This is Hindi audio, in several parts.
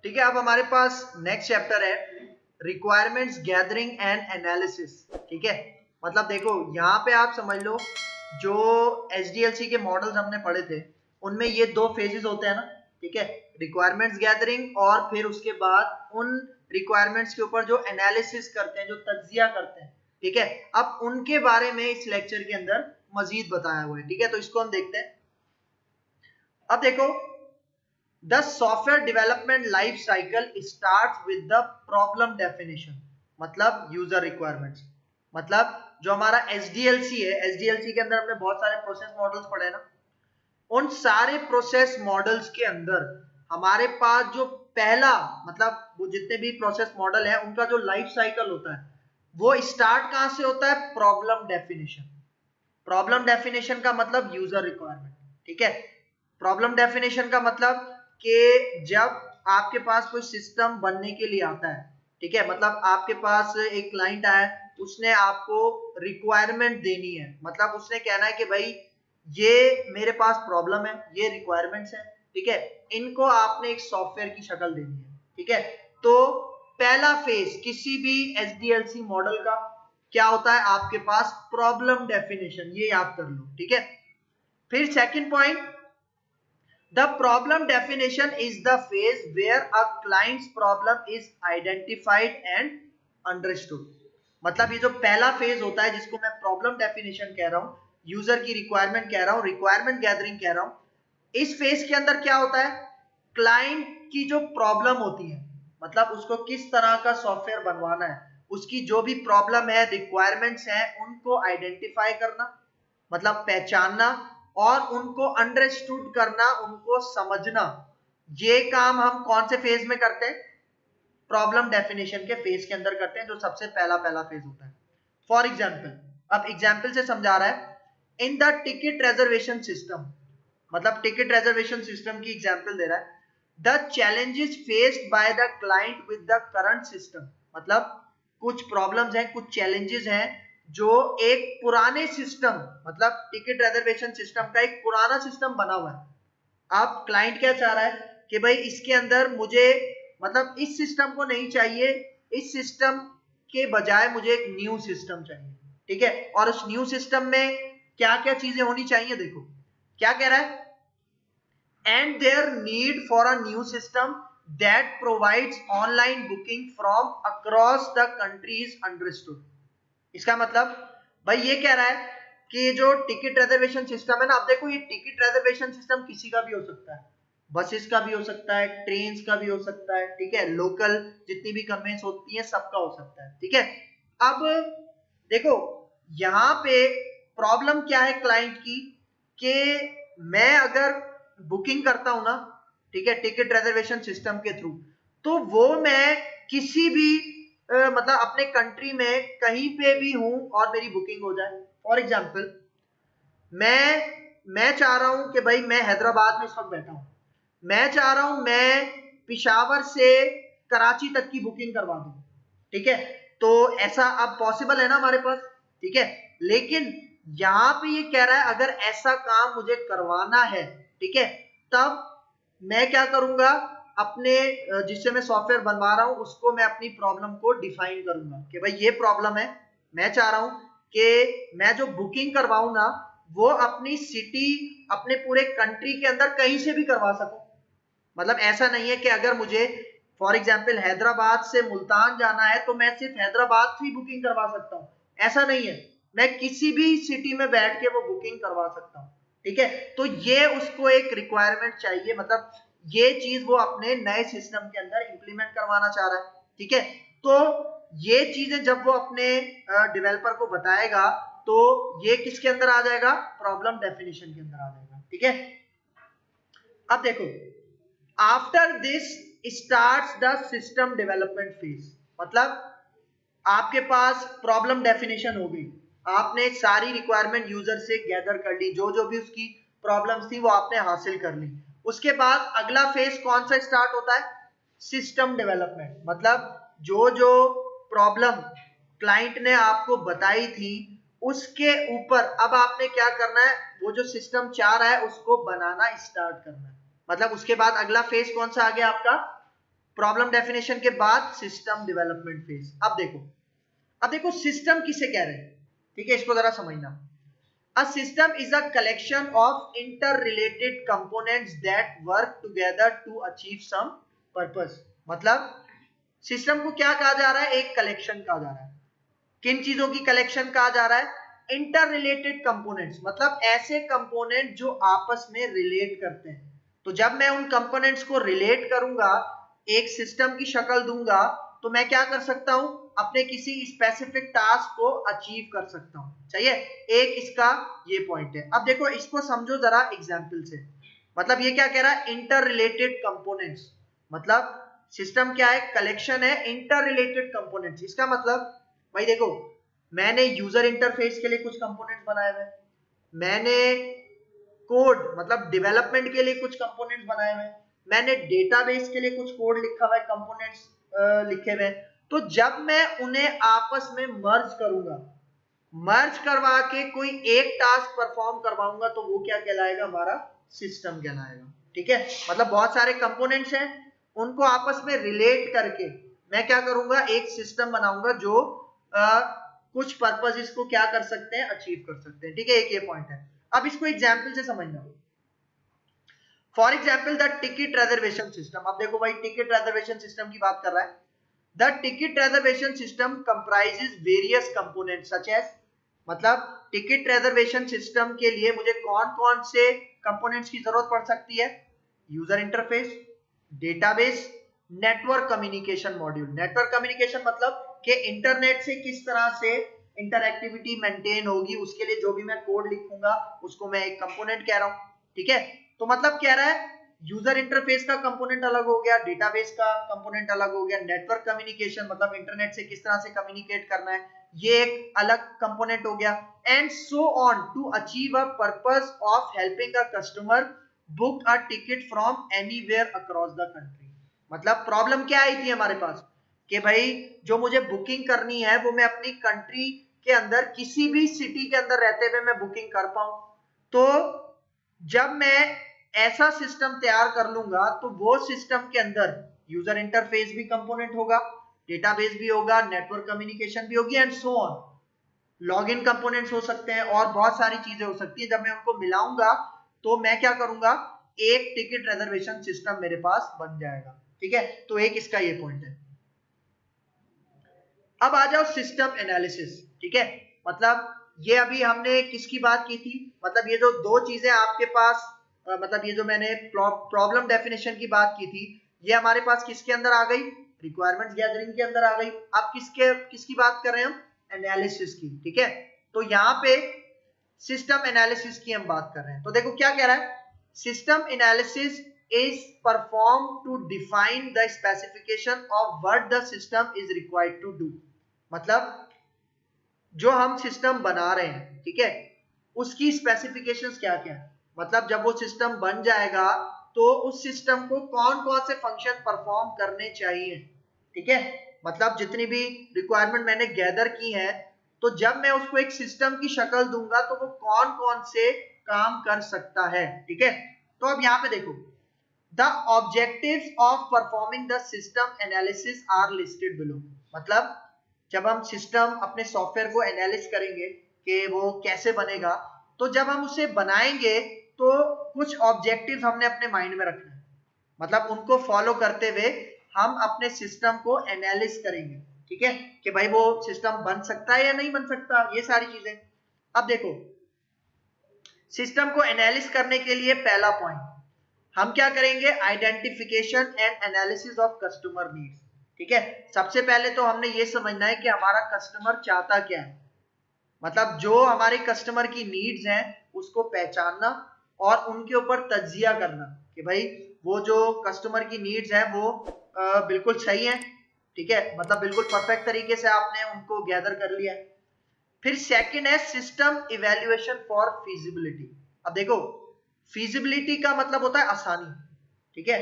ठीक है, अब हमारे पास नेक्स्ट चैप्टर है रिक्वायरमेंट्स गैदरिंग एंड एनालिसिस। ठीक है, मतलब देखो यहाँ पे आप समझ लो जो एचडीएलसी के मॉडल्स हमने पढ़े थे उनमें ये दो फेजेस होते हैं ना। ठीक है, रिक्वायरमेंट्स गैदरिंग और फिर उसके बाद उन रिक्वायरमेंट्स के ऊपर जो एनालिसिस करते हैं, जो तज्जिया करते हैं। ठीक है, अब उनके बारे में इस लेक्चर के अंदर मजीद बताया हुआ है। ठीक है, तो इसको हम देखते हैं। अब देखो, the software development life cycle starts with the problem definition, मतलब यूजर रिक्वायरमेंट्स। मतलब जो हमारा एचडीएलसी है, एचडीएलसी के अंदर हमने बहुत सारे प्रोसेस मॉडल्स पढ़े ना, उन सारे प्रोसेस मॉडल्स के अंदर हमारे पास जो पहला, मतलब वो जितने भी प्रोसेस मॉडल है उनका जो लाइफ साइकिल होता है वो स्टार्ट कहां से होता है? Problem definition. प्रॉब्लम डेफिनेशन का मतलब यूजर रिक्वायरमेंट। ठीक है, प्रॉब्लम डेफिनेशन का मतलब कि जब आपके पास कोई सिस्टम बनने के लिए आता है, ठीक है, मतलब आपके पास एक क्लाइंट आया, उसने आपको रिक्वायरमेंट देनी है, मतलब उसने कहना है कि भाई ये मेरे पास प्रॉब्लम है, ये रिक्वायरमेंट्स है, ठीक है, इनको आपने एक सॉफ्टवेयर की शक्ल देनी है। ठीक है, तो पहला फेज किसी भी एचडीएलसी मॉडल का क्या होता है? आपके पास प्रॉब्लम डेफिनेशन, ये याद कर लो। ठीक है, फिर second point, the problem definition is the phase where a client's problem is identified and understood. मतलब ये जो पहला फेज होता है जिसको मैं प्रॉब्लम डेफिनेशन कह रहा हूं, यूजर की रिक्वायरमेंट कह रहा हूं, रिक्वायरमेंट गैदरिंग कह रहा हूं, इस फेज के अंदर क्या होता है? क्लाइंट की जो प्रॉब्लम होती है, मतलब उसको किस तरह का सॉफ्टवेयर बनवाना है, उसकी जो भी प्रॉब्लम है, रिक्वायरमेंट्स हैं, उनको आइडेंटिफाई करना, मतलब पहचानना, और उनको अंडरस्टूड करना, उनको समझना। ये काम हम कौन से फेज में करते हैं? प्रॉब्लम डेफिनेशन के फेज के अंदर करते हैं, जो सबसे पहला फेज होता है। फॉर एग्जाम्पल, अब एग्जाम्पल से समझा रहा है, in the ticket reservation system, मतलब टिकट रिजर्वेशन सिस्टम की एग्जाम्पल दे रहा है, the challenges faced by the client with the current system, मतलब कुछ प्रॉब्लम्स हैं, कुछ चैलेंजेस हैं जो एक पुराने सिस्टम, मतलब टिकट रिजर्वेशन सिस्टम का एक पुराना सिस्टम बना हुआ है। अब क्लाइंट क्या चाह रहा है कि भाई इसके अंदर मुझे, मतलब इस सिस्टम को नहीं चाहिए, इस सिस्टम के बजाय मुझे एक न्यू सिस्टम चाहिए। ठीक है, और उस न्यू सिस्टम में क्या क्या चीजें होनी चाहिए? देखो क्या कह रहा है, and their need for a new system that provides online booking from across the country is understood। इसका मतलब भाई ये कह रहा है कि जो टिकट रिजर्वेशन सिस्टम है ना, अब देखो ये टिकट रिजर्वेशन सिस्टम किसी का भी हो सकता है, बसेस का भी हो सकता है, ट्रेन का भी हो सकता है, ठीक है, लोकल जितनी भी कन्वेंस होती है सबका हो सकता है। ठीक है, अब देखो यहाँ पे प्रॉब्लम क्या है क्लाइंट की, कि मैं अगर बुकिंग करता हूं ना, ठीक है, टिकट रिजर्वेशन सिस्टम के थ्रू, तो वो मैं किसी भी मतलब अपने कंट्री में कहीं पे भी हूं और मेरी बुकिंग हो जाए। फॉर एग्जांपल, मैं चाह रहा हूं कि भाई मैं हैदराबाद में इस वक्त बैठा हूं, मैं चाह रहा हूं मैं पिशावर से कराची तक की बुकिंग करवा दूं। ठीक है, तो ऐसा अब पॉसिबल है ना हमारे पास। ठीक है, लेकिन यहां पे ये कह रहा है अगर ऐसा काम मुझे करवाना है, ठीक है, तब मैं क्या करूंगा, अपने जिससे मैं सॉफ्टवेयर बनवा रहा हूं उसको मैं अपनी प्रॉब्लम को डिफाइन करूंगा कि भाई ये प्रॉब्लम है, मैं चाह रहा हूं कि मैं जो बुकिंग करवाऊं ना वो अपनी सिटी, अपने पूरे कंट्री के अंदर कहीं से भी करवा सकूं। मतलब ऐसा नहीं है कि अगर मुझे फॉर एग्जाम्पल हैदराबाद से मुल्तान जाना है तो मैं सिर्फ हैदराबाद से ही बुकिंग करवा सकता हूं, ऐसा नहीं है, मैं किसी भी सिटी में बैठ के वो बुकिंग करवा सकता हूं। ठीक है, तो ये उसको एक रिक्वायरमेंट चाहिए, मतलब ये चीज वो अपने नए सिस्टम के अंदर इंप्लीमेंट करवाना चाह रहा है। ठीक है, तो ये चीजें जब वो अपने डेवलपर को बताएगा तो ये किसके अंदर आ जाएगा? प्रॉब्लम डेफिनेशन के अंदर आ जाएगा। ठीक है, अब देखो, after this starts the system development phase, मतलब आपके पास प्रॉब्लम डेफिनेशन हो गई, आपने सारी रिक्वायरमेंट यूजर से गैदर कर ली, जो जो भी उसकी प्रॉब्लम्स थी वो आपने हासिल कर ली। उसके बाद अगला फेज कौन सा स्टार्ट होता है? सिस्टम डेवलपमेंट, मतलब जो जो प्रॉब्लम क्लाइंट ने आपको बताई थी उसके ऊपर अब आपने क्या करना है, वो जो सिस्टम चाह रहा है उसको बनाना स्टार्ट करना है। मतलब उसके बाद अगला फेज कौन सा आ गया आपका? प्रॉब्लम डेफिनेशन के बाद सिस्टम डेवलपमेंट फेज। अब देखो सिस्टम किसे कह रहे हैं, ठीक है, इसको जरा समझना। A system is a collection of interrelated components that work together to achieve some purpose। मतलब सिस्टम को क्या कहा जा रहा है, एक कलेक्शन कहा जा रहा है। किन चीजों की कलेक्शन कहा जा रहा है, इंटर रिलेटेड कंपोनेंट्स, मतलब ऐसे कंपोनेंट जो आपस में रिलेट करते हैं। तो जब मैं उन कंपोनेंट्स को रिलेट करूंगा, एक सिस्टम की शक्ल दूंगा, तो मैं क्या कर सकता हूं, अपने किसी स्पेसिफिक टास्क को अचीव कर सकता हूं। चाहिए, एक इसका ये पॉइंट है। अब देखो इसको समझो जरा एग्जांपल से। मतलब ये क्या कह रहा है, इंटर रिलेटेड कंपोनेंट्स, मतलब सिस्टम क्या है, कलेक्शन है इंटर रिलेटेड कंपोनेंट्स। इसका मतलब भाई देखो, मैंने यूजर इंटरफेस के लिए कुछ कंपोनेंट्स बनाए हुए, मैंने कोड मतलब डेवलपमेंट के लिए कुछ कंपोनेंट्स बनाए हुए, मैंने डेटाबेस के लिए कुछ कोड लिखा हुआ है, कंपोनेंट्स लिखे हुए। तो जब मैं उन्हें आपस में मर्ज करूंगा, मर्ज करवा के कोई एक टास्क परफॉर्म करवाऊंगा, तो वो क्या कहलाएगा, हमारा सिस्टम कहलाएगा। ठीक है, मतलब बहुत सारे कंपोनेंट्स हैं, उनको आपस में रिलेट करके मैं क्या करूंगा, एक सिस्टम बनाऊंगा जो कुछ पर्पस को क्या कर सकते हैं, अचीव कर सकते हैं। ठीक है, एक ये पॉइंट है। अब इसको एग्जाम्पल से समझना। For example the ticket reservation system. अब देखो भाई, टिकट रिजर्वेशन सिस्टम की बात कर रहा है। The ticket reservation system comprises various components such as, मतलब टिकट रिजर्वेशन सिस्टम के लिए मुझे कौन कौन से कंपोनेंट्स की जरूरत पड़ सकती है, user interface, database, network communication module. Network communication मतलब कि इंटरनेट से किस तरह से इंटरएक्टिविटी मेंटेन होगी, उसके लिए जो भी मैं कोड लिखूंगा उसको मैं एक कंपोनेंट कह रहा हूं। ठीक है, तो मतलब कह रहा है यूजर इंटरफेस का कंपोनेंट अलग हो गया, डेटाबेस का कंपोनेंट अलग हो गया, नेटवर्क कम्युनिकेशन मतलब इंटरनेट से किस तरह से कम्युनिकेट करना है, ये एक अलग कंपोनेंट हो गया, and so on to achieve a purpose of helping a customer book a ticket from anywhere across the country. मतलब प्रॉब्लम क्या आई थी हमारे पास कि भाई जो मुझे बुकिंग करनी है वो मैं अपनी कंट्री के अंदर किसी भी सिटी के अंदर रहते हुए मैं बुकिंग कर पाऊं। तो जब मैं ऐसा सिस्टम तैयार कर लूंगा तो वो सिस्टम के अंदर यूजर इंटरफेस भी कंपोनेंट होगा, डेटाबेस भी होगा, नेटवर्क कम्युनिकेशन भी होगी, and so on. Login components हो सकते हैं और बहुत सारी चीजें हो सकती है। जब मैं उनको मिलाऊंगा तो मैं क्या करूंगा, एक टिकट रिजर्वेशन सिस्टम मेरे पास बन जाएगा। ठीक है, तो एक इसका ये पॉइंट है। अब आ जाओ सिस्टम एनालिसिस। ठीक है, मतलब ये अभी हमने किसकी बात की थी, मतलब ये जो दो चीजें आपके पास मतलब ये जो मैंने प्रॉब्लम डेफिनेशन की बात की थी, ये हमारे पास किसके अंदर आ गई, रिक्वायरमेंट्स गैदरिंग के अंदर आ गई। अब किसकी बात कर रहे हैं हम, एनालिसिस की। ठीक है, तो यहाँ पे सिस्टम एनालिसिस की हम बात कर रहे हैं। तो देखो क्या कह रहा है, system analysis is performed to define the specification of what the system is required to do। मतलब जो हम सिस्टम बना रहे हैं, ठीक है, उसकी स्पेसिफिकेशंस क्या क्या है। मतलब जब वो सिस्टम बन जाएगा तो उस सिस्टम को कौन कौन से फंक्शन परफॉर्म करने चाहिए। ठीक है, मतलब जितनी भी रिक्वायरमेंट मैंने गैदर की है, तो जब मैं उसको एक सिस्टम की शक्ल दूंगा तो वो कौन कौन से काम कर सकता है। ठीक है, तो अब यहाँ पे देखो, The objectives of performing the system analysis are listed below। मतलब जब हम सिस्टम अपने सॉफ्टवेयर को एनालिस करेंगे कि वो कैसे बनेगा, तो जब हम उसे बनाएंगे तो कुछ ऑब्जेक्टिव्स हमने अपने माइंड में रखना है, मतलब उनको फॉलो करते हुए हम अपने सिस्टम को एनालिस करेंगे। ठीक है, कि भाई वो सिस्टम बन सकता है या नहीं बन सकता, ये सारी चीजें। अब देखो सिस्टम को एनालिस करने के लिए पहला पॉइंट हम क्या करेंगे, identification and analysis of customer needs. ठीक है, सबसे पहले तो हमने ये समझना है कि हमारा कस्टमर चाहता क्या है, मतलब जो हमारे कस्टमर की नीड्स हैं उसको पहचानना और उनके ऊपर तज्जिया करना कि भाई वो जो कस्टमर की नीड्स हैं वो बिल्कुल सही है। ठीक है, मतलब बिल्कुल परफेक्ट तरीके से आपने उनको गैदर कर लिया। फिर सेकंड है सिस्टम इवैल्यूएशन फॉर फीजिबिलिटी। अब देखो फीजिबिलिटी का मतलब होता है आसानी। ठीक है,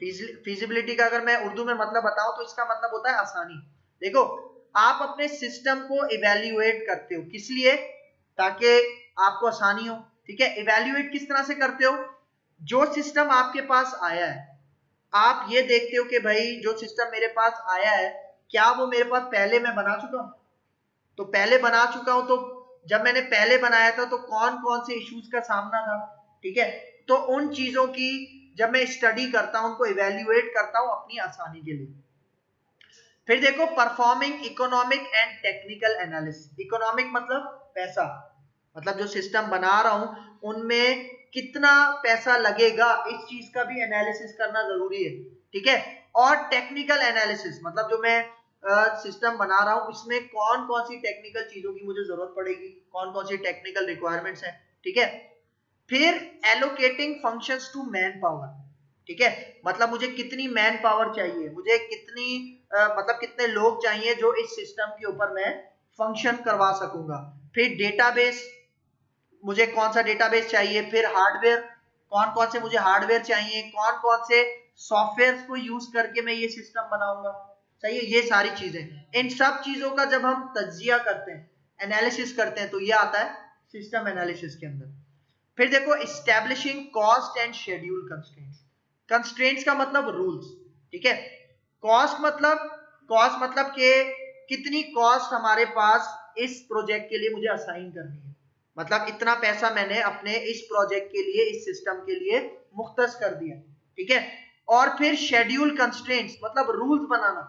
फीजिबिलिटी का अगर मैं उर्दू में मतलब बताऊं तो इसका मतलब होता है आसानी। देखो आप अपने सिस्टम को इवैल्यूएट करते हो किस लिए, ताकि आपको आसानी हो। ठीक है, इवैल्यूएट किस तरह से करते हो, जो सिस्टम आपके पास आया है आप ये देखते हो कि भाई जो सिस्टम मेरे पास आया है क्या वो मेरे पास पहले मैं बना चुका हूं? तो पहले बना चुका हूं, तो जब मैंने पहले बनाया था तो कौन कौन से इश्यूज का सामना था, ठीक है। तो उन चीजों की जब मैं स्टडी करता हूं, उनको इवेल्युएट करता हूं अपनी आसानी के लिए। फिर देखो performing economic and technical analysis. Economic मतलब पैसा, मतलब जो सिस्टम बना रहा हूं उनमें कितना पैसा लगेगा, इस चीज का भी एनालिसिस करना जरूरी है, ठीक है। और टेक्निकल एनालिसिस मतलब जो मैं सिस्टम बना रहा हूं इसमें कौन कौन सी टेक्निकल चीजों की मुझे जरूरत पड़ेगी, कौन कौन सी टेक्निकल रिक्वायरमेंट्स हैं, ठीक है। फिर allocating functions to manpower, ठीक है, मतलब मुझे कितनी मैन पावर चाहिए, मुझे कितनी मतलब कितने लोग चाहिए जो इस सिस्टम के ऊपर मैं फंक्शन करवा सकूंगा। फिर डेटाबेस, मुझे कौन सा डेटाबेस चाहिए। फिर हार्डवेयर, कौन कौन से मुझे हार्डवेयर चाहिए, कौन कौन से सॉफ्टवेयर को यूज करके मैं ये सिस्टम बनाऊंगा, सही है। ये सारी चीजें, इन सब चीजों का जब हम तज्जिया करते हैं, एनालिसिस करते हैं, तो ये आता है सिस्टम एनालिसिस के अंदर। फिर देखो establishing cost and schedule constraints. Constraints का मतलब रूल्स, ठीक है। कॉस्ट मतलब कि कितनी कॉस्ट हमारे पास इस प्रोजेक्ट के लिए मुझे असाइन करनी है, मतलब इतना पैसा मैंने अपने इस प्रोजेक्ट के लिए, इस सिस्टम के लिए मुख्तस कर दिया, ठीक है। और फिर शेड्यूल कंस्ट्रेंट्स मतलब रूल्स बनाना,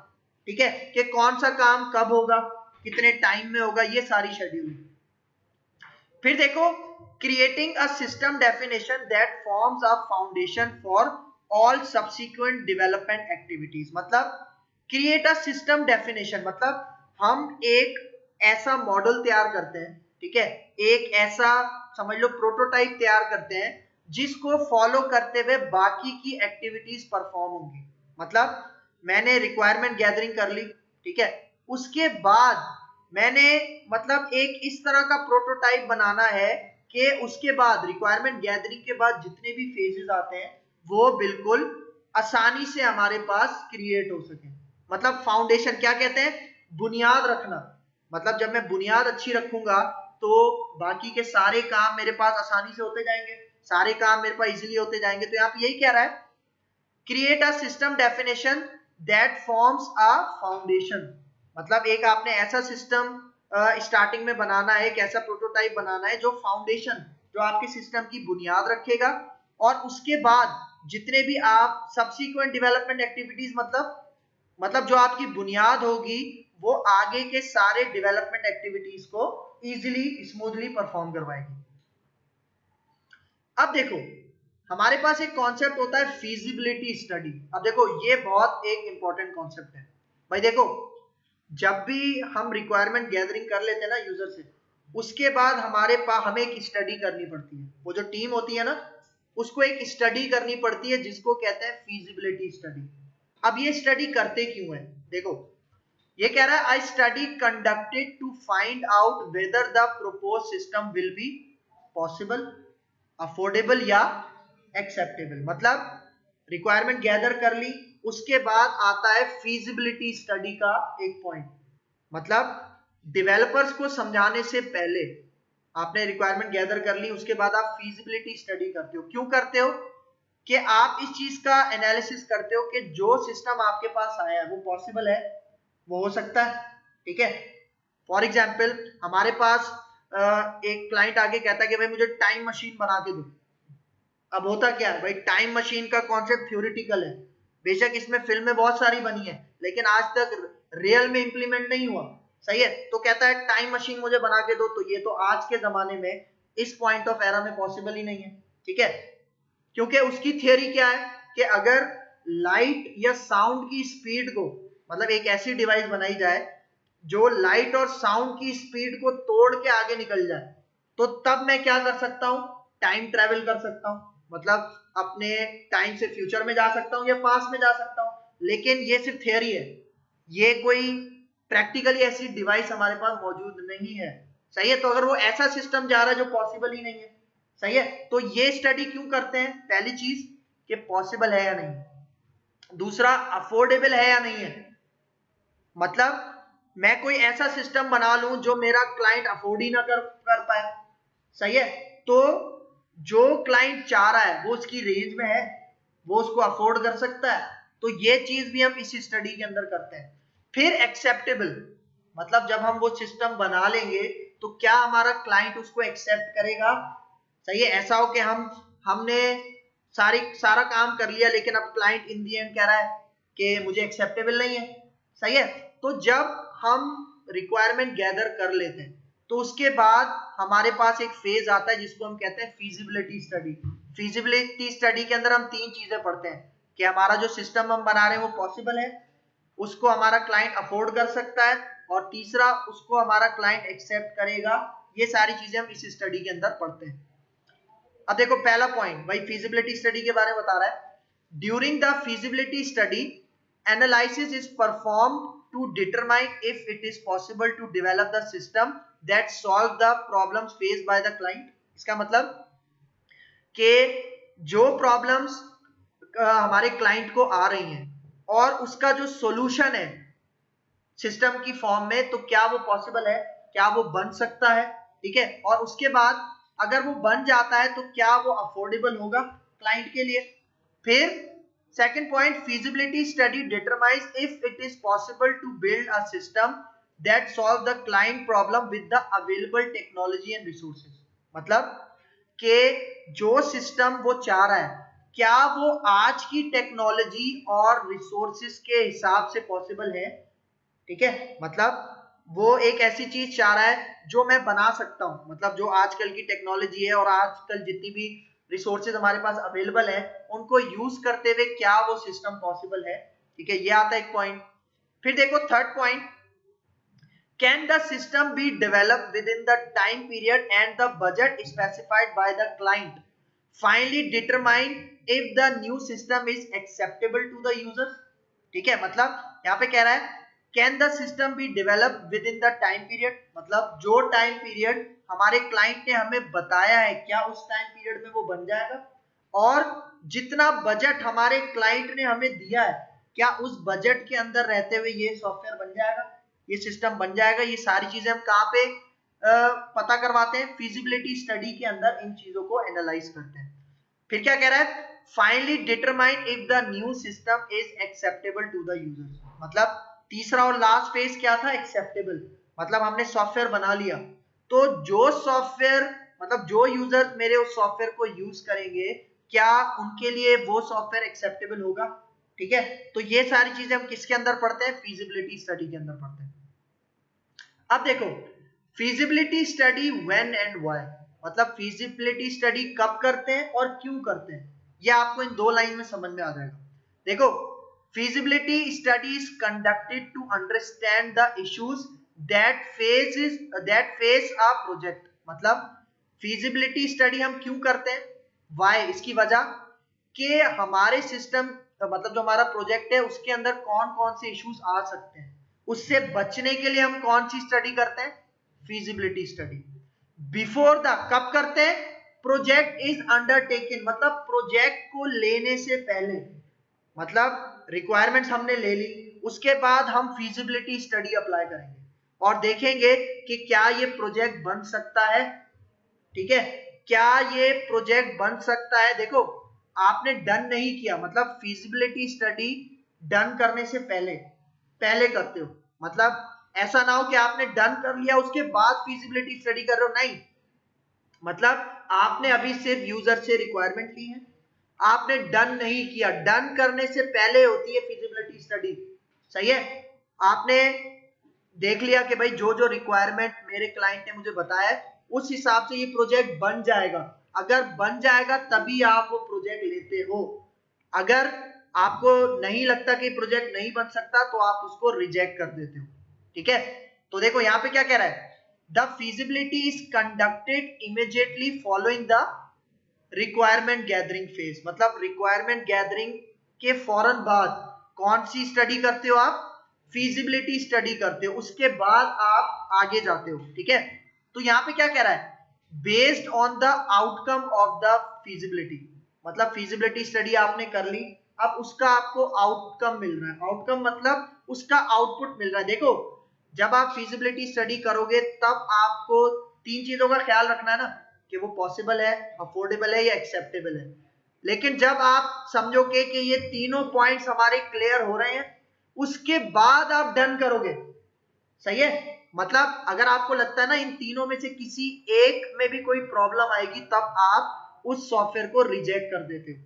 ठीक है, कि कौन सा काम कब होगा, कितने टाइम में होगा, ये सारी शेड्यूल। फिर देखो creating a system definition that forms a foundation for all subsequent development activities. मतलब क्रिएट अ सिस्टम डेफिनेशन मतलब हम एक ऐसा मॉडल तैयार करते हैं, ठीक है, एक ऐसा समझ लो प्रोटोटाइप तैयार करते हैं जिसको फॉलो करते हुए बाकी की एक्टिविटीज परफॉर्म होंगी। मतलब मैंने रिक्वायरमेंट गैदरिंग कर ली, ठीक है, उसके बाद मैंने मतलब एक इस तरह का प्रोटोटाइप बनाना है कि उसके बाद रिक्वायरमेंट गैदरिंग के बाद जितने भी फेजेस आते हैं वो बिल्कुल आसानी से हमारे पास क्रिएट हो सके। मतलब फाउंडेशन क्या कहते हैं, बुनियाद रखना। मतलब जब मैं बुनियाद अच्छी रखूंगा तो बाकी के सारे काम मेरे पास आसानी से होते जाएंगे, सारे काम मेरे पास इजीली होते जाएंगे। तो यहाँ पे यही कह रहा है, create a system definition that forms a foundation. मतलब एक आपने ऐसा सिस्टम स्टार्टिंग में बनाना है, एक ऐसा प्रोटोटाइप बनाना है जो फाउंडेशन, जो आपके सिस्टम की बुनियाद रखेगा, और उसके बाद जितने भी आप सब्सिक्वेंट डेवलपमेंट एक्टिविटीज मतलब जो आपकी बुनियाद होगी वो आगे के सारे डेवलपमेंट एक्टिविटीज को इजीली स्मूथली परफॉर्म करवाएगी। अब देखो हमारे पास एक कॉन्सेप्ट होता है फीजिबिलिटी स्टडी। अब देखो ये बहुत एक इंपॉर्टेंट कॉन्सेप्ट है भाई। देखो जब भी हम रिक्वायरमेंट गैदरिंग कर लेते हैं ना यूजर से, उसके बाद हमारे पास हमें एक स्टडी करनी पड़ती है। वो जो टीम होती है ना उसको एक स्टडी करनी पड़ती है जिसको कहते हैं फीजिबिलिटी स्टडी। अब ये स्टडी करते क्यों है, देखो ये कह रहा है a study conducted to find out whether the propose system will be possible, affordable या एक्सेप्टेबल। मतलब रिक्वायरमेंट गैदर कर ली, उसके बाद आता है फीजिबिलिटी स्टडी का एक पॉइंट। मतलब डेवलपर्स को समझाने से पहले आपने रिक्वायरमेंट गैदर कर ली, उसके बाद आप फीजिबिलिटी स्टडी करते हो। क्यों करते हो, कि आप इस चीज का एनालिसिस करते हो कि जो सिस्टम आपके पास आया है वो पॉसिबल है, वो हो सकता है, ठीक है। फॉर एग्जाम्पल हमारे पास एक क्लाइंट आगे कहता है कि भाई मुझे टाइम मशीन बना के दो। अब होता क्या है भाई, टाइम मशीन का कॉन्सेप्ट थ्योरेटिकल है, बेशक इसमें फिल्में बहुत सारी बनी है लेकिन आज तक रियल में इंप्लीमेंट नहीं हुआ, सही है। तो कहता है टाइम मशीन मुझे बना के दो, तो ये तो आज के जमाने में इस पॉइंट ऑफ एरा में पॉसिबल ही नहीं है, ठीक है। क्योंकि उसकी थियरी क्या है कि अगर लाइट या साउंड की स्पीड को, मतलब एक ऐसी डिवाइस बनाई जाए जो लाइट और साउंड की स्पीड को तोड़ के आगे निकल जाए, तो तब मैं क्या कर सकता हूं, टाइम ट्रेवल कर सकता हूं। मतलब अपने टाइम से फ्यूचर में जा सकता हूं या पास्ट में जा सकता हूं। लेकिन ये सिर्फ थियरी है, ये कोई प्रैक्टिकली ऐसी डिवाइस हमारे पास मौजूद नहीं है, सही है। तो अगर वो ऐसा सिस्टम जा रहा है जो पॉसिबल ही नहीं है, सही है, तो ये स्टडी क्यों करते हैं, पहली चीज कि पॉसिबल है या नहीं, दूसरा अफोर्डेबल है या नहीं है। मतलब मैं कोई ऐसा सिस्टम बना लूं जो मेरा क्लाइंट अफोर्ड ही ना कर पाए, सही है। तो जो क्लाइंट चाह रहा है वो उसकी रेंज में है, वो उसको अफोर्ड कर सकता है, तो ये चीज भी हम इस स्टडी के अंदर करते हैं। फिर एक्सेप्टेबल, मतलब जब हम वो सिस्टम बना लेंगे तो क्या हमारा क्लाइंट उसको एक्सेप्ट करेगा। सही है, ऐसा हो कि हमने सारा काम कर लिया लेकिन अब क्लाइंट इन दी एंड कह रहा है कि मुझे एक्सेप्टेबल नहीं है। सही है, तो जब हम रिक्वायरमेंट गैदर कर लेते हैं तो उसके बाद हमारे पास एक फेज आता है जिसको हम कहते हैं फीजिबिलिटी स्टडी। फीजिबिलिटी स्टडी के अंदर हम तीन चीजें पढ़ते हैं कि हमारा जो सिस्टम हम बना रहे हैं वो पॉसिबल है, उसको हमारा क्लाइंट अफोर्ड कर सकता है, और तीसरा उसको हमारा क्लाइंट एक्सेप्ट करेगा। ये सारी चीजें हम इस स्टडी के अंदर पढ़ते हैं। अब देखो पहला पॉइंट भाई फीजिबिलिटी स्टडी के बारे में बता रहा है। During the feasibility study analysis is performed to determine if it is possible to develop the system that solve the problems faced by the client। इसका मतलब कि जो प्रॉब्लम्स हमारे क्लाइंट को आ रही हैं और उसका जो सॉल्यूशन है सिस्टम की फॉर्म में, तो क्या वो पॉसिबल है, क्या वो बन सकता है। ठीक है, और उसके बाद अगर वो बन जाता है तो क्या वो अफोर्डेबल होगा क्लाइंट के लिए। फिर second point, feasibility study determines if it is possible to build a system that solve the client problem with the available technology and resources। मतलब कि जो सिस्टम वो चाह रहा है क्या वो आज की टेक्नोलॉजी और रिसोर्सेज के हिसाब से पॉसिबल है। ठीक है, मतलब वो एक ऐसी चीज चाह रहा है जो मैं बना सकता हूं, मतलब जो आजकल की टेक्नोलॉजी है और आजकल जितनी भी रिसोर्सेज हमारे पास अवेलेबल है उनको यूज करते हुए क्या वो सिस्टम पॉसिबल है। ठीक है, ये आता है एक पॉइंट। फिर देखो third point, can the system be develop within the time period and the budget specified by the client, finally determine if the new system is acceptable to the user. ठीक है, मतलब यहाँ पे कह रहा है can the system be develop within the time period, मतलब जो टाइम पीरियड हमारे क्लाइंट ने हमें बताया है क्या उस टाइम पीरियड में वो बन जाएगा, और जितना बजट हमारे क्लाइंट ने हमें दिया है क्या उस बजट के अंदर रहते हुए ये सॉफ्टवेयर बन जाएगा, ये सिस्टम बन जाएगा। ये सारी चीजें हम कहाँ पे पता करवाते हैं, फिजिबिलिटी स्टडी के अंदर इन चीजों को एनालाइज करते हैं। फिर क्या कह रहा है, finally determine if the new system is acceptable to the user, मतलब तीसरा और लास्ट फेज क्या था, एक्सेप्टेबल, मतलब हमने सॉफ्टवेयर बना लिया तो जो सॉफ्टवेयर मतलब जो यूजर मेरे उस सॉफ्टवेयर को यूज करेंगे क्या उनके लिए वो सॉफ्टवेयर एक्सेप्टेबल होगा। ठीक है, तो ये सारी चीजें हम किसके अंदर पढ़ते हैं, फिजिबिलिटी स्टडी के अंदर पढ़ते हैं। अब देखो feasibility study when and why, मतलब फिजिबिलिटी स्टडी कब करते हैं और क्यों करते हैं, ये आपको इन दो लाइन में समझ में आ जाएगा। देखो feasibility study is conducted to understand the issues that face a project, मतलब feasibility study हम क्यों करते हैं, why, इसकी वजह कि हमारे सिस्टम मतलब जो हमारा प्रोजेक्ट है उसके अंदर कौन कौन से इश्यूज आ सकते हैं, उससे बचने के लिए हम कौन सी स्टडी करते हैं, feasibility study। बिफोर द, कब करते हैं, प्रोजेक्ट इज अंडरटेकन, मतलब प्रोजेक्ट को लेने से पहले, मतलब रिक्वायरमेंट्स हमने ले ली उसके बाद हम फिजिबिलिटी स्टडी अप्लाई करेंगे और देखेंगे कि क्या ये प्रोजेक्ट बन सकता है। ठीक है, क्या ये प्रोजेक्ट बन सकता है। देखो आपने डन नहीं किया, मतलब फिजिबिलिटी स्टडी डन करने से पहले करते हो, मतलब ऐसा ना हो कि आपने डन कर लिया उसके बाद फिजिबिलिटी स्टडी कर रहे हो, नहीं, मतलब आपने अभी सिर्फ यूजर से रिक्वायरमेंट ली है, आपने डन नहीं किया, डन करने से पहले होती है फिजिबिलिटी स्टडी। सही है, आपने देख लिया कि भाई जो जो रिक्वायरमेंट मेरे क्लाइंट ने मुझे बताया है उस हिसाब से ये प्रोजेक्ट बन जाएगा, अगर बन जाएगा तभी आप वो प्रोजेक्ट लेते हो, अगर आपको नहीं लगता कि प्रोजेक्ट नहीं बन सकता तो आप उसको रिजेक्ट कर देते हो। ठीक है, तो देखो यहाँ पे क्या कह रहा है, the feasibility is conducted immediately following the requirement gathering phase, मतलब रिक्वायरमेंट गैदरिंग के फौरन बाद कौन सी स्टडी करते हो आप, फिजिबिलिटी स्टडी करते हो, उसके बाद आप आगे जाते हो। ठीक है, तो यहाँ पे क्या कह रहा है, based on the outcome of the feasibility, मतलब फिजिबिलिटी स्टडी आपने कर ली, अब उसका आपको आउटकम मिल रहा है, आउटकम मतलब उसका आउटपुट मिल रहा है। देखो जब आप फिजिबिलिटी स्टडी करोगे तब आपको तीन चीजों का ख्याल रखना है ना, कि वो पॉसिबल है, अफोर्डेबल है या एक्सेप्टेबल है। लेकिन जब आप समझोगे कि ये तीनों पॉइंट्स हमारे क्लियर हो रहे हैं, उसके बाद आप डन करोगे। सही है? मतलब अगर आपको लगता है ना इन तीनों में से किसी एक में भी कोई प्रॉब्लम आएगी, तब आप उस सॉफ्टवेयर को रिजेक्ट कर देते हो।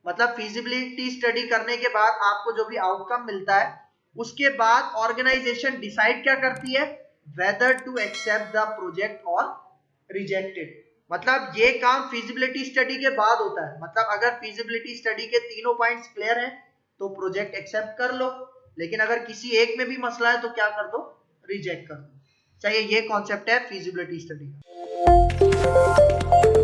मतलब फिजिबिलिटी स्टडी करने के बाद आपको जो भी आउटकम मिलता है, उसके बाद ऑर्गेनाइजेशन डिसाइड क्या करती है, whether to accept the project और रिजेक्टेड। मतलब ये काम फिजिबिलिटी स्टडी के बाद होता है। मतलब अगर फिजिबिलिटी स्टडी के तीनों पॉइंट्स क्लियर हैं तो प्रोजेक्ट एक्सेप्ट कर लो, लेकिन अगर किसी एक में भी मसला है तो क्या कर दो, रिजेक्ट कर दो। चाहिए, ये कॉन्सेप्ट है फिजिबिलिटी स्टडी का।